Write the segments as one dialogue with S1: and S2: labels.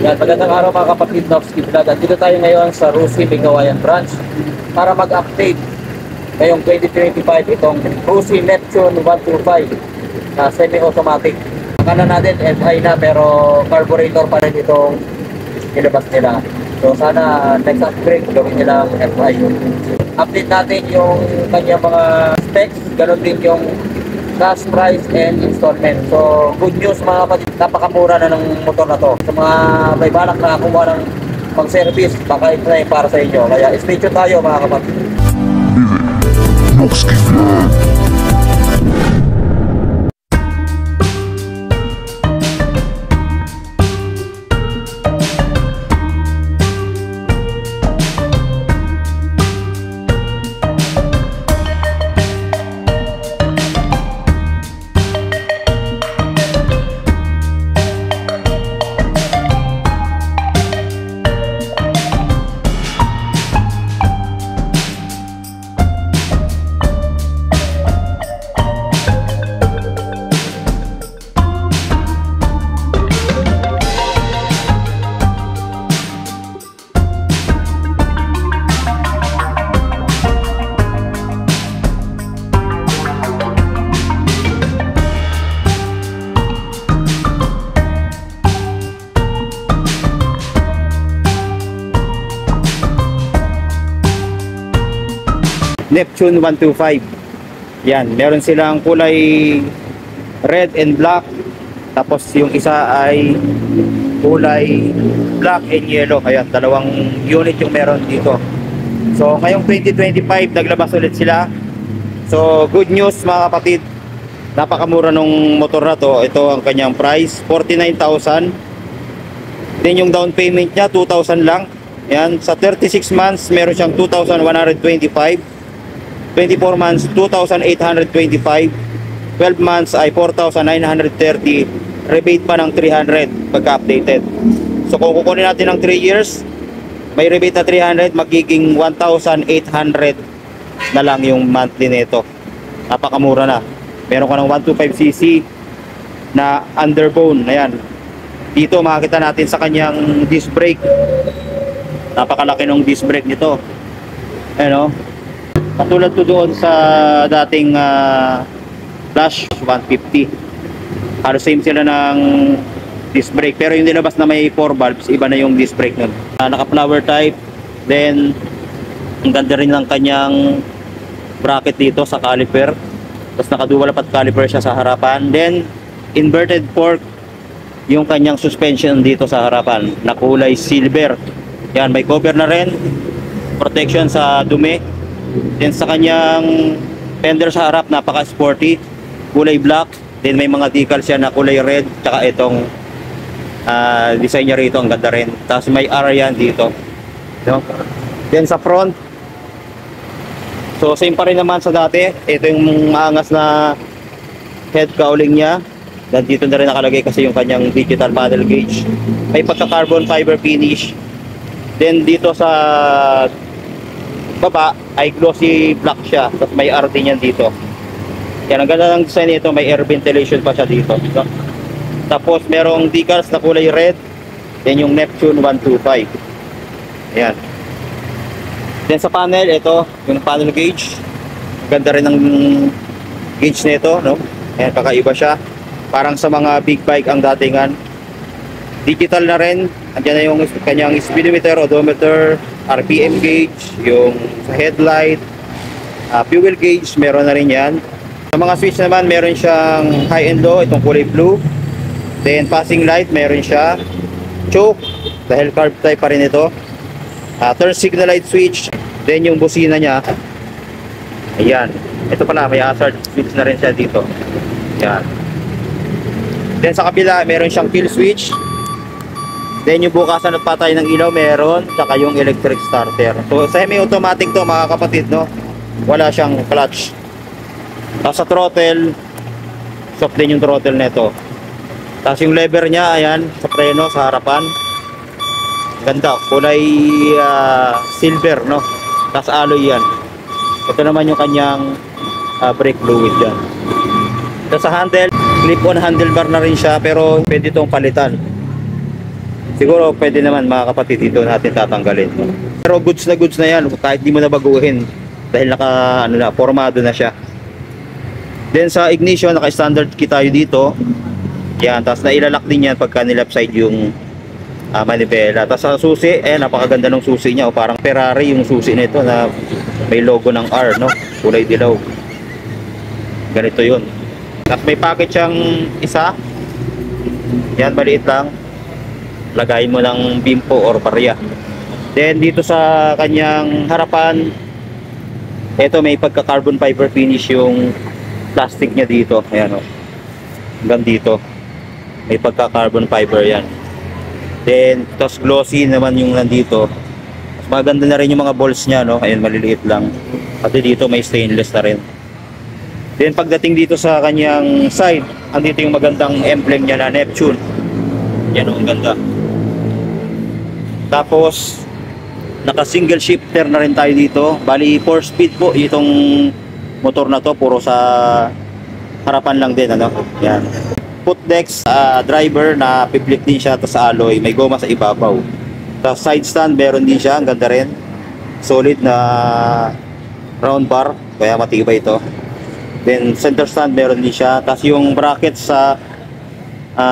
S1: Yan, magandang araw mga kapatid ng Ski Vlog. Dito tayo ngayon sa Rusi Bigawayan Branch para mag-update ngayong 2025 itong Rusi Neptune 125 na semi-automatic. Akala natin FI na pero carburetor pa rin itong nilabas nila. So sana next upgrade gawin nilang FI. Update natin yung kanyang mga specs, ganoon din yung cash price and installment. So good news mga kapatid, napakamura na ng motor na to. Sa mga may balak na kumuha ng pang-service, baka ito na yung para sa inyo. Kaya stay tuned tayo mga kapatid.
S2: Neptune 125. Yan, meron silang kulay red and black. Tapos yung isa ay kulay black and yellow. Ayan, dalawang unit yung meron dito. So, ngayong 2025 naglabas ulit sila. So, good news mga kapatid. Napakamura nung motor na to. Ito ang kanyang price, 49,000. Then yung down payment niya 2,000 lang. Yan, sa 36 months meron siyang 2,125. 24 months, 2,825. 12 months ay 4,930. Rebate pa ng 300 pagka-updated. So kung kukunin natin ng 3 years, may rebate na 300, magiging 1,800 na lang yung monthly nito. Napakamura na. Meron ka ng 125cc na underbone. Ayan. Dito makikita natin sa kanyang disc brake. Napakalaki ng disc brake nito. Ayan o. Katulad to doon sa dating Flash 150. Halos same sila ng disc brake. Pero yung dinabas na may 4 valves, iba na yung disc brake nun. Naka flower type. Then, ang ganda rin ng kanyang bracket dito sa caliper. Tapos naka-dual pat caliper siya sa harapan. Then, inverted fork yung kanyang suspension dito sa harapan na kulay silver. Yan, may cover na rin. Protection sa dumi. Then sa kanyang fender sa harap, napaka-sporty, kulay black. Then may mga decals siya na kulay red. Tsaka itong design niya rito, ang ganda rin. Tapos may R yan dito, no? Then sa front, so same pa rin naman sa dati. Ito yung maangas na head cowling niya. Dan dito na rin nakalagay kasi yung kanyang digital paddle gauge. May pagka carbon fiber finish. Then dito sa baba ay glossy black siya. Tapos may RT niyan dito. Yan, ang ganda ng design nito. May air ventilation pa siya dito. Tapos merong decals na kulay red. Then yung Neptune 125. Ayan. Then sa panel, ito yung panel gauge. Ganda rin ng gauge nito, no? Ayan, kakaiba siya. Parang sa mga big bike ang datingan. Digital na rin. Andiyan na yung kanyang speedometer, odometer, RPM gauge, yung sa headlight, fuel gauge, meron na rin yan. Sa mga switch naman, meron siyang high and low, itong kulay blue. Then passing light, meron siya. Choke, dahil carb type pa rin ito. Turn signal light switch. Then yung busina niya, ayan. Ito pala, may hazard switch na rin siya dito. Ayan. Then sa kabila, meron siyang kill switch. Then yung bukasan at patay ng ilaw meron, saka yung electric starter. So semi-automatic to mga kapatid, no? Wala siyang clutch. Tapos sa throttle, soft din yung throttle nito. Tapos yung lever niya, ayan, sa preno, sa harapan. Ganda, kulay silver, no? Tapos alloy yan. Ito naman yung kanyang brake fluid yan. Tapos sa handle, clip-on handlebar na rin siya, pero pwede itong palitan. siguro pwede naman mga kapatid, dito natin tatanggalin. Pero goods na yan, kahit di mo na baguhin dahil naka ano na, formado na siya. Then sa ignition, naka standard key tayo dito. Yan, tapos nailalak din yan pagka nilap side yung manibela. Tapos sa susi, napakaganda ng susi niya, parang Ferrari yung susi nito na may logo ng R, no? Kulay dilaw. Ganito yun. Tapos may package siyang isa. Yan, maliit lang. Lagayin mo ng bimpo or barya. Then dito sa kanyang harapan, ito may pagka carbon fiber finish yung plastic niya dito. Ayan o. Hanggang dito. May pagka carbon fiber yan. Then, tapos glossy naman yung nandito. Mas maganda na rin yung mga balls niya, no? Ayun, maliliit lang. Pati dito may stainless na rin. Then pagdating dito sa kanyang side, andito yung magandang emblem niya na Neptune. Yan o, ang ganda. Tapos naka single shifter na rin tayo dito. Bali 4 speed po itong motor na to, puro sa harapan lang din, ano. Yan. Footdex driver na piplit din siya, tapos alloy, may goma sa ibabaw. Tapos side stand meron din siya, ang ganda rin. Solid na round bar, kaya matibay ito. Then center stand meron din siya. Tapos yung bracket sa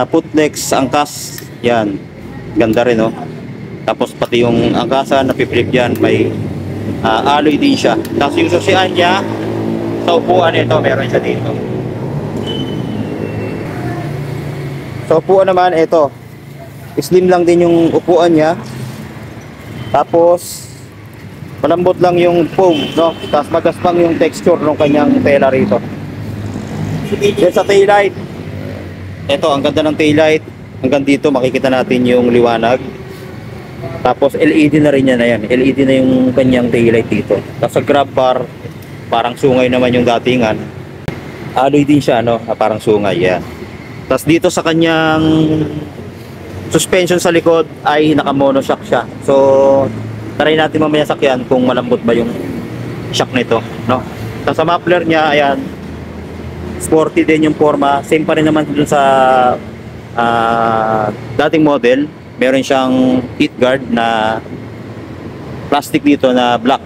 S2: footdex angkas, yan, ganda rin, oh. Tapos pati yung angkasan na piplik dyan, may alloy din siya. Tapos yung susian niya sa upuan nito, meron siya dito. Sa upuan naman, ito, slim lang din yung upuan niya. Tapos malambot lang yung foam, no? Tapos magaspang yung texture ng kanyang tela rito. Then sa taillight, ito, ang ganda ng taillight. Hanggang dito makikita natin yung liwanag. Tapos LED na rin yan, ayan. LED na yung kanyang taillight dito. Tapos sa grab bar, parang sungay naman yung datingan. Alloy din siya, no? Parang sungay, yan. Tapos dito sa kanyang suspension sa likod ay naka monoshock siya. So try natin mamaya sakyan kung malambot ba yung shock nito, no? Tapos sa muffler niya, ayan, sporty din yung forma. Same pa rin naman dun sa dating model. Meron siyang heat guard na plastic dito na black.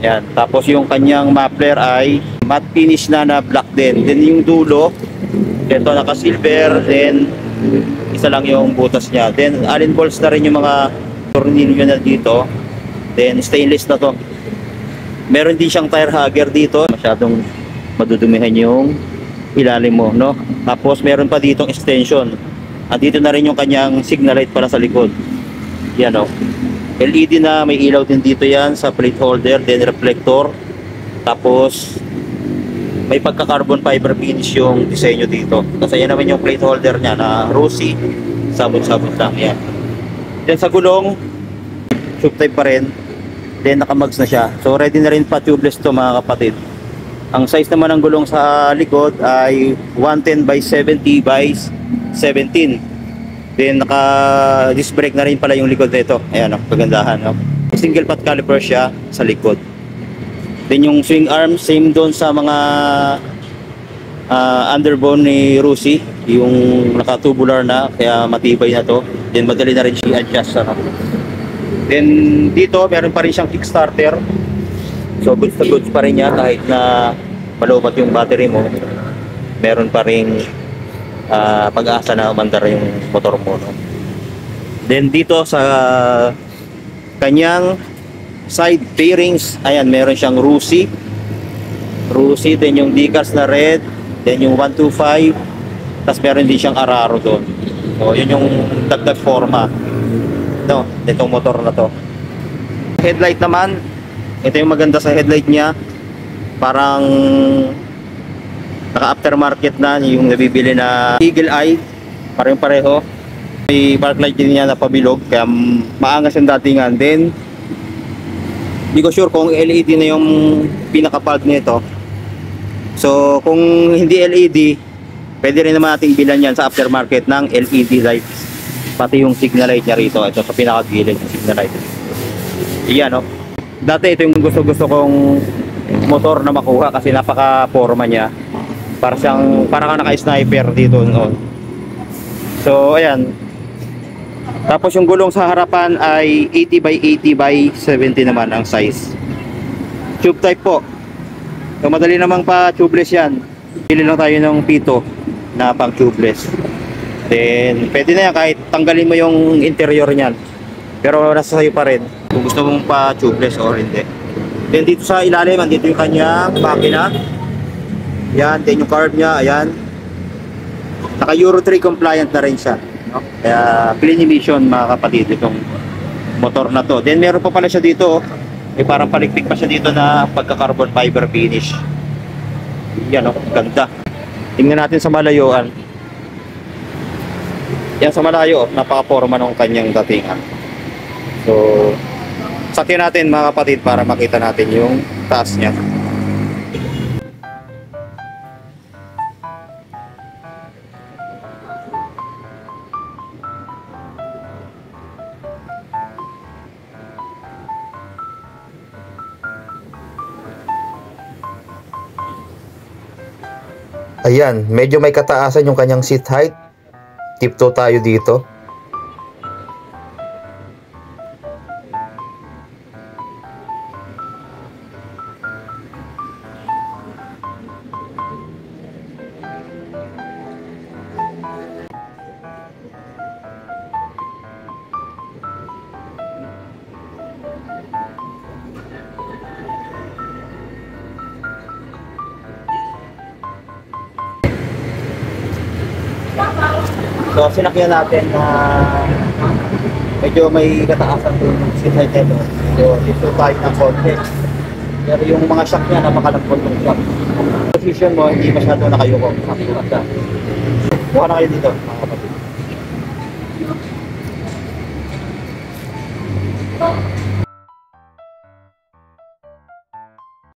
S2: Yan. Tapos yung kanyang muffler ay matte finish na black din. Then yung dulo, ito naka silver. Then isa lang yung butas niya. Then allen balls na rin yung mga tornilyo na dito. Then stainless na to. Meron din siyang tire hugger dito. Masyadong madudumihan yung ilalim mo, no? Tapos meron pa ditong extension. Andito na rin yung kanyang signal light pala sa likod. Yan, oh. LED na, may ilaw din dito yan sa plate holder, then reflector. Tapos may pagka carbon fiber finish yung disenyo dito. Kasi yan naman yung plate holder niya na rosy, sabot-sabot lang yan. Then sa gulong, tube type pa rin. Then naka-mags na siya. So ready na rin pa tubeless to, mga kapatid. Ang size naman ng gulong sa likod ay 110 by 70 by 17. Then naka disc brake na rin pala yung likod nito. Ayan, oh, kagandahan, no? Single pot caliper siya sa likod. Then yung swing arm, same doon sa mga underbone ni Rusi, yung naka-tubular na, kaya matibay na to. Then madali na rin siya i-adjust, ano? Then dito meron pa rin siyang kickstarter. So goods na goods pa rin niya, kahit na malubat yung battery mo, meron pa rin pag-asa na umandar yung motor mo, no? Then dito sa kanyang side bearings, ayan, meron siyang Rusi, then yung decals na red, then yung 125, tapos meron din siyang Araro doon. So yun yung dagdag forma, no, itong motor na to. Headlight naman, ito yung maganda sa headlight niya, parang naka aftermarket na yung nabibili na Eagle Eye, pareho. May park light din niya na pabilog, kaya maangas yung datingan. Then hindi ko sure kung LED na yung pinaka-bulb nito. So kung hindi LED, pwede rin naman nating bilan yan sa aftermarket ng LED lights. Pati yung signal light niya rito, ito sa pinaka-gilid ng signal light. Iyan, no? Dati ito yung gusto kong motor na makuha kasi napaka-forma niya. Parang ka naka-sniper dito, no? So ayan, Tapos yung gulong sa harapan ay 80 by 80 by 70 naman ang size. Tube type po. So madali namang pa tubeless yan. Pili lang tayo ng pito na pang tubeless. Then pwede na yan kahit tanggalin mo yung interior niyan. Pero nasa sayo pa rin kung gusto mong pa tubeless or hindi. Then dito sa ilalim, andito yung kanyang makina. Yan, then yung carb niya, ayan. Naka Euro 3 compliant na rin siya, no? Kaya clean emission mga kapatid itong motor na to. Then meron pa pala siya dito, may parang palikpik pa siya dito na pagka-carbon fiber finish. Yan, oh, ganda. Tingnan natin sa malayuan. Yan sa malayo, napaka-forma ng kanyang datingan. So, sakyan natin mga kapatid para makita natin yung taas niya.
S3: Ayan, medyo may kataasan yung kanyang seat height. Tiptoe tayo dito.
S2: So sinakyan natin na medyo may kataasan yung seat height nito. So dito tayo ng konti. Pero yung mga shock niya, napakalagpot ng shock. Position mo, hindi masyado nakayuko. Sakto na siya. Buka na kayo dito, mga kapatid.